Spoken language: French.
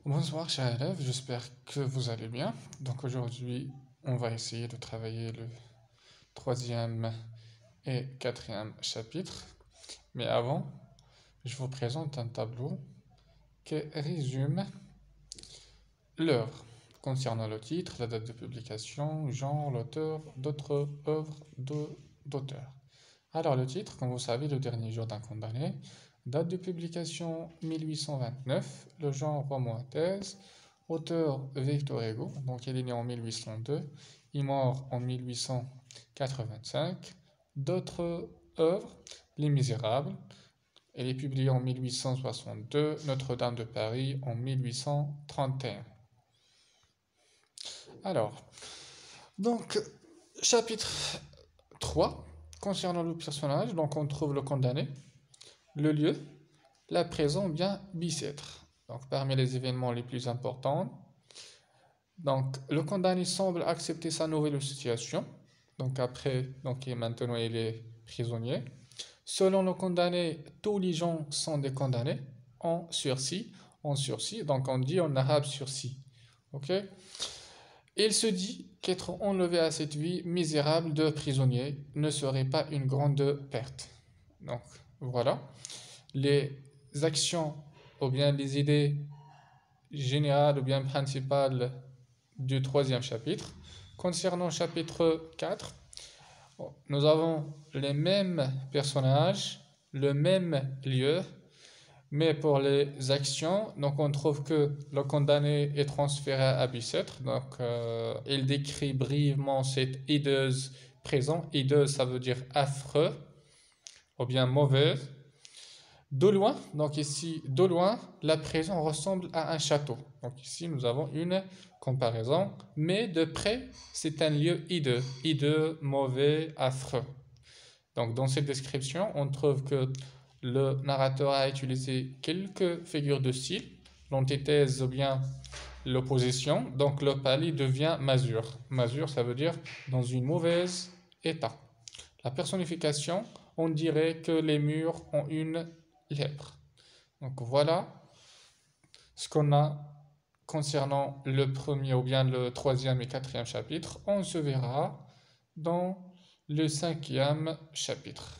Bonsoir chers élèves, j'espère que vous allez bien. Donc aujourd'hui, on va essayer de travailler le troisième et quatrième chapitre. Mais avant, je vous présente un tableau qui résume l'œuvre concernant le titre, la date de publication, genre, l'auteur, d'autres œuvres d'auteurs. Alors le titre, comme vous savez, le dernier jour d'un condamné. Date de publication 1829, le genre roman à thèse, auteur Victor Hugo, donc il est né en 1802, il est mort en 1885. D'autres œuvres, Les Misérables, elle est publiée en 1862, Notre-Dame de Paris en 1831. Alors, donc, chapitre 3, concernant le personnage, donc on trouve le condamné, le lieu, la présent bien Bicêtre. Donc, parmi les événements les plus importants, donc, le condamné semble accepter sa nouvelle situation. Donc, maintenant, il est prisonnier. Selon le condamné, tous les gens sont des condamnés en sursis. Donc on dit en arabe sursis. Ok? Il se dit qu'être enlevé à cette vie misérable de prisonnier ne serait pas une grande perte. Donc, voilà. Les actions ou bien les idées générales ou bien principales du troisième chapitre. Concernant le chapitre 4, nous avons les mêmes personnages, le même lieu, mais pour les actions, donc on trouve que le condamné est transféré à Bicêtre. Donc il décrit brièvement cette hideuse prison. Hideuse, ça veut dire affreux ou bien mauvaise. De loin, donc ici, de loin, la prison ressemble à un château. Donc ici, nous avons une comparaison, mais de près, c'est un lieu hideux, mauvais, affreux. Donc dans cette description, on trouve que le narrateur a utilisé quelques figures de style, l'antithèse ou bien l'opposition. Donc le pali devient masure. Masure, ça veut dire dans une mauvaise état. La personnification, on dirait que les murs ont une lèpre. Donc voilà ce qu'on a concernant le premier ou bien le troisième et quatrième chapitre. On se verra dans le cinquième chapitre.